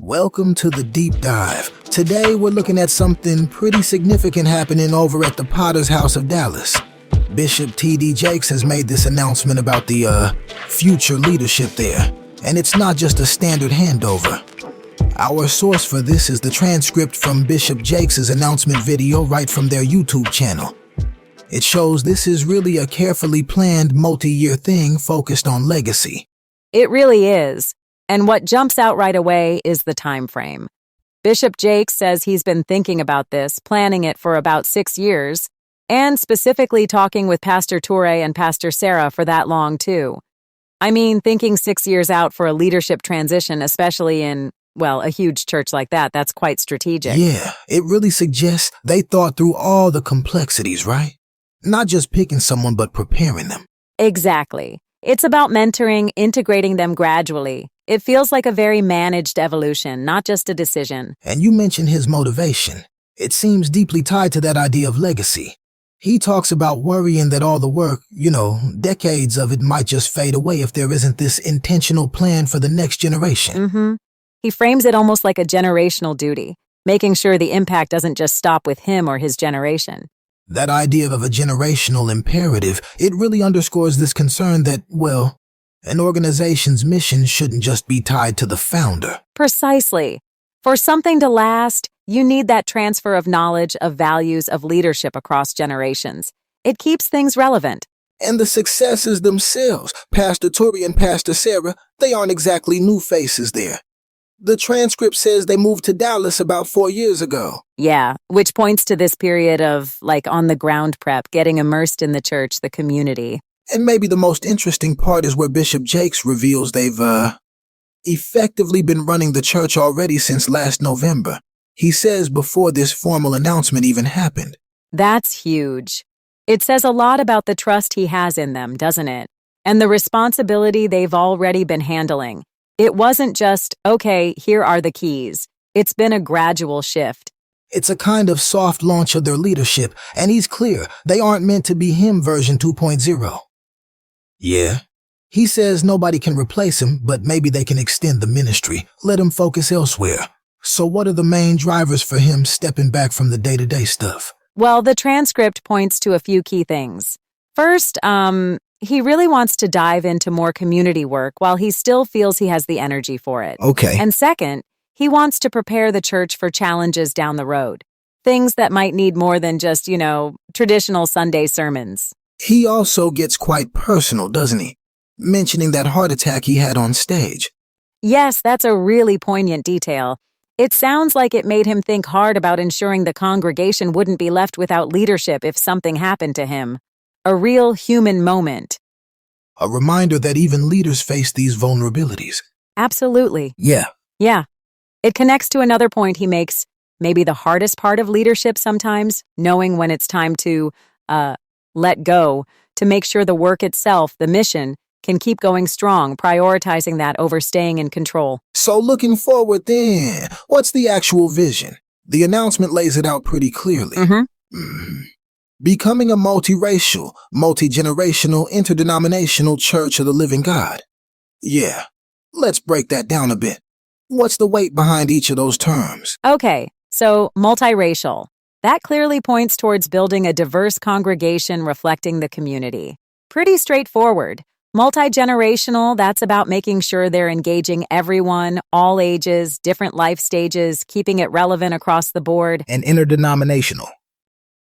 Welcome to the deep dive. Today we're looking at something pretty significant happening over at the Potter's House of Dallas. Bishop T.D. Jakes has made this announcement about the future leadership there, and it's not just a standard handover. Our source for this is the transcript from Bishop Jakes' announcement video right from their YouTube channel. It shows this is really a carefully planned multi-year thing focused on legacy. It really is. And what jumps out right away is the time frame. Bishop Jakes says he's been thinking about this, planning it for about 6 years, and specifically talking with Pastor Toure and Pastor Sarah for that long too. I mean, thinking 6 years out for a leadership transition, especially in, well, a huge church like that, that's quite strategic. Yeah, it really suggests they thought through all the complexities, right? Not just picking someone, but preparing them. Exactly. It's about mentoring, integrating them gradually. It feels like a very managed evolution, not just a decision. And you mentioned his motivation. It seems deeply tied to that idea of legacy. He talks about worrying that all the work, decades of it might just fade away if there isn't this intentional plan for the next generation. He frames it almost like a generational duty, making sure the impact doesn't just stop with him or his generation. That idea of a generational imperative, it really underscores this concern that, an organization's mission shouldn't just be tied to the founder. Precisely. For something to last, you need that transfer of knowledge, of values, of leadership across generations. It keeps things relevant. And the successes themselves, Pastor Toure and Pastor Sarah, they aren't exactly new faces there. The transcript says they moved to Dallas about 4 years ago. Yeah, which points to this period of, on-the-ground prep, getting immersed in the church, the community. And maybe the most interesting part is where Bishop Jakes reveals they've, effectively been running the church already since last November. He says before this formal announcement even happened. That's huge. It says a lot about the trust he has in them, doesn't it? And the responsibility they've already been handling. It wasn't just, okay, here are the keys. It's been a gradual shift. It's a kind of soft launch of their leadership, and he's clear they aren't meant to be him version 2.0. Yeah. He says nobody can replace him, but maybe they can extend the ministry, let him focus elsewhere. So what are the main drivers for him stepping back from the day-to-day stuff? Well, the transcript points to a few key things. First, he really wants to dive into more community work while he still feels he has the energy for it. Okay. And second, he wants to prepare the church for challenges down the road. Things that might need more than just, traditional Sunday sermons. He also gets quite personal, doesn't he? Mentioning that heart attack he had on stage. Yes, that's a really poignant detail. It sounds like it made him think hard about ensuring the congregation wouldn't be left without leadership if something happened to him. A real human moment. A reminder that even leaders face these vulnerabilities. Absolutely. Yeah. It connects to another point he makes, maybe the hardest part of leadership sometimes, knowing when it's time to, let go, to make sure the work itself, the mission, can keep going strong, prioritizing that over staying in control. So looking forward then, what's the actual vision? The announcement lays it out pretty clearly. Becoming a multiracial, multi-generational, interdenominational church of the living God. Yeah, let's break that down a bit. What's the weight behind each of those terms? Okay, so multiracial. That clearly points towards building a diverse congregation reflecting the community. Pretty straightforward. Multi-generational, that's about making sure they're engaging everyone, all ages, different life stages, keeping it relevant across the board. And interdenominational.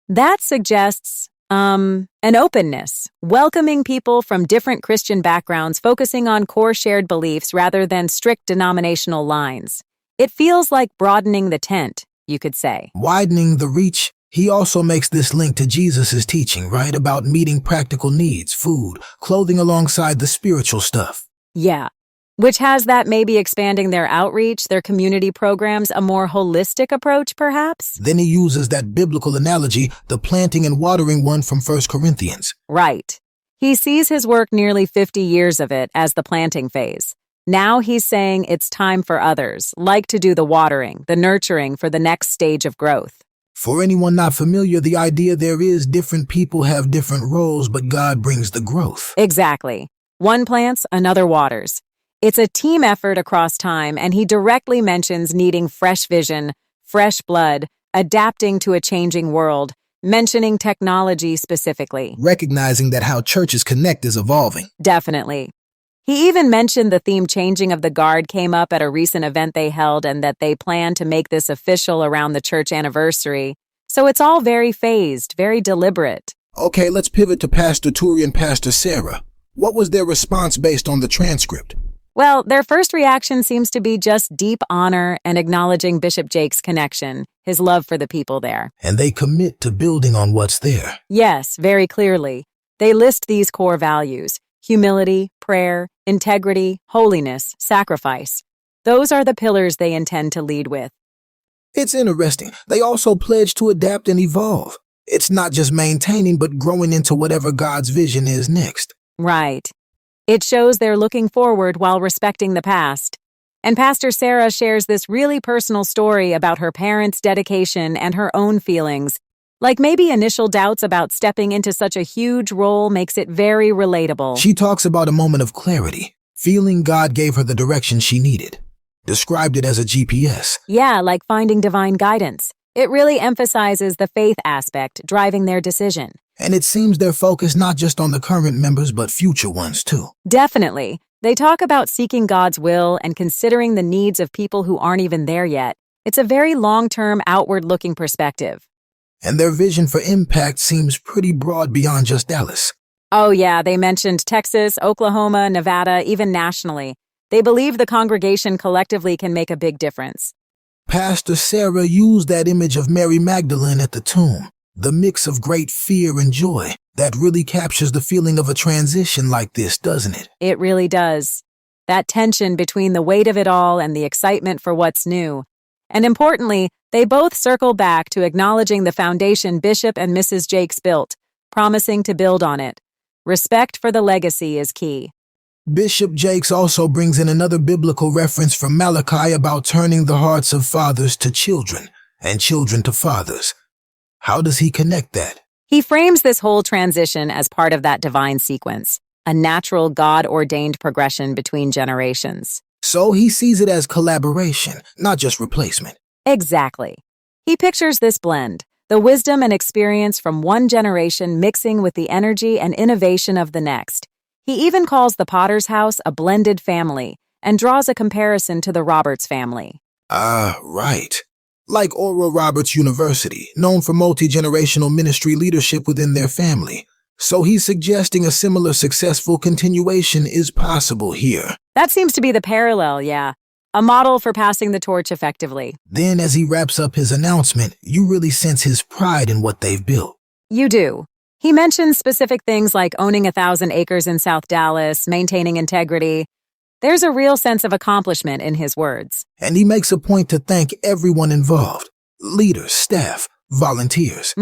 That suggests, an openness, welcoming people from different Christian backgrounds, focusing on core shared beliefs rather than strict denominational lines. It feels like broadening the tent, you could say. Widening the reach. He also makes this link to Jesus' teaching, right? About meeting practical needs, food, clothing alongside the spiritual stuff. Yeah. Which has that maybe expanding their outreach, their community programs, a more holistic approach, perhaps? Then he uses that biblical analogy, the planting and watering one from 1 Corinthians. Right. He sees his work, nearly 50 years of it, as the planting phase. Now he's saying it's time for others, to do the watering, the nurturing for the next stage of growth. For anyone not familiar, the idea there is different people have different roles, but God brings the growth. Exactly. One plants, another waters. It's a team effort across time, and he directly mentions needing fresh vision, fresh blood, adapting to a changing world, mentioning technology specifically. Recognizing that how churches connect is evolving. Definitely. He even mentioned the theme changing of the guard came up at a recent event they held and that they plan to make this official around the church anniversary. So it's all very phased, very deliberate. Okay, let's pivot to Pastor Turi and Pastor Sarah. What was their response based on the transcript? Well, their first reaction seems to be just deep honor and acknowledging Bishop Jake's connection, his love for the people there. And they commit to building on what's there. Yes, very clearly. They list these core values: humility, prayer, integrity, holiness, sacrifice. Those are the pillars they intend to lead with. It's interesting. They also pledge to adapt and evolve. It's not just maintaining, but growing into whatever God's vision is next. Right. It shows they're looking forward while respecting the past. And Pastor Sarah shares this really personal story about her parents' dedication and her own feelings. Like maybe initial doubts about stepping into such a huge role makes it very relatable. She talks about a moment of clarity, feeling God gave her the direction she needed. Described it as a GPS. Yeah, like finding divine guidance. It really emphasizes the faith aspect driving their decision. And it seems they're focused not just on the current members, but future ones too. Definitely. They talk about seeking God's will and considering the needs of people who aren't even there yet. It's a very long-term, outward-looking perspective. And their vision for impact seems pretty broad beyond just Dallas. Oh yeah, they mentioned Texas, Oklahoma, Nevada, even nationally. They believe the congregation collectively can make a big difference. Pastor Sarah used that image of Mary Magdalene at the tomb, the mix of great fear and joy. That really captures the feeling of a transition like this, doesn't it? It really does. That tension between the weight of it all and the excitement for what's new. And importantly, they both circle back to acknowledging the foundation Bishop and Mrs. Jakes built, promising to build on it. Respect for the legacy is key. Bishop Jakes also brings in another biblical reference from Malachi about turning the hearts of fathers to children and children to fathers. How does he connect that? He frames this whole transition as part of that divine sequence, a natural God-ordained progression between generations. So he sees it as collaboration, not just replacement. Exactly. He pictures this blend, the wisdom and experience from one generation mixing with the energy and innovation of the next. He even calls the Potter's house a blended family and draws a comparison to the Roberts family. Right. Like Oral Roberts University, known for multi-generational ministry leadership within their family. So he's suggesting a similar successful continuation is possible here. That seems to be the parallel, yeah. A model for passing the torch effectively. Then as he wraps up his announcement, you really sense his pride in what they've built. You do. He mentions specific things like owning 1,000 acres in South Dallas, maintaining integrity. There's a real sense of accomplishment in his words. And he makes a point to thank everyone involved. Leaders, staff, volunteers.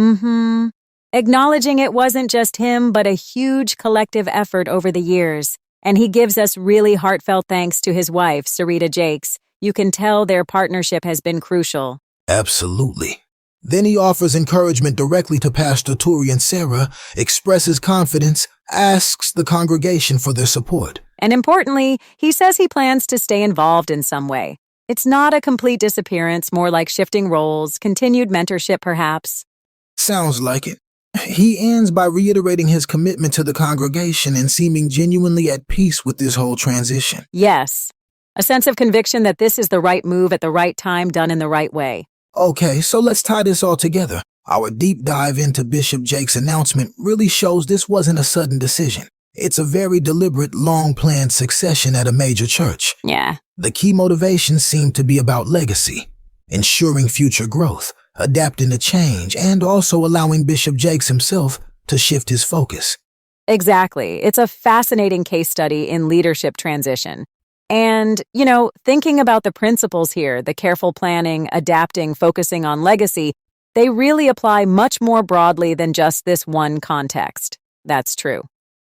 Acknowledging it wasn't just him, but a huge collective effort over the years. And he gives us really heartfelt thanks to his wife, Sarita Jakes. You can tell their partnership has been crucial. Absolutely. Then he offers encouragement directly to Pastor Turi and Sarah, expresses confidence, asks the congregation for their support. And importantly, he says he plans to stay involved in some way. It's not a complete disappearance, more like shifting roles, continued mentorship perhaps. Sounds like it. He ends by reiterating his commitment to the congregation and seeming genuinely at peace with this whole transition. Yes, a sense of conviction that this is the right move at the right time, done in the right way. Okay, so let's tie this all together. Our deep dive into Bishop Jake's announcement really shows this wasn't a sudden decision. It's a very deliberate, long-planned succession at a major church. Yeah. The key motivations seem to be about legacy, ensuring future growth, adapting to change, and also allowing Bishop Jakes himself to shift his focus. Exactly. It's a fascinating case study in leadership transition. And, thinking about the principles here, the careful planning, adapting, focusing on legacy, they really apply much more broadly than just this one context. That's true.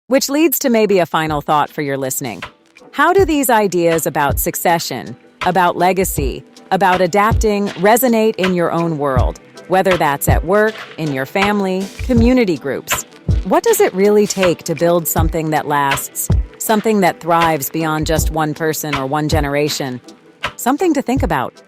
Which leads to maybe a final thought for your listening. How do these ideas about succession, about legacy, about adapting resonate in your own world, whether that's at work, in your family, community groups? What does it really take to build something that lasts? something that thrives beyond just one person or one generation. Something to think about.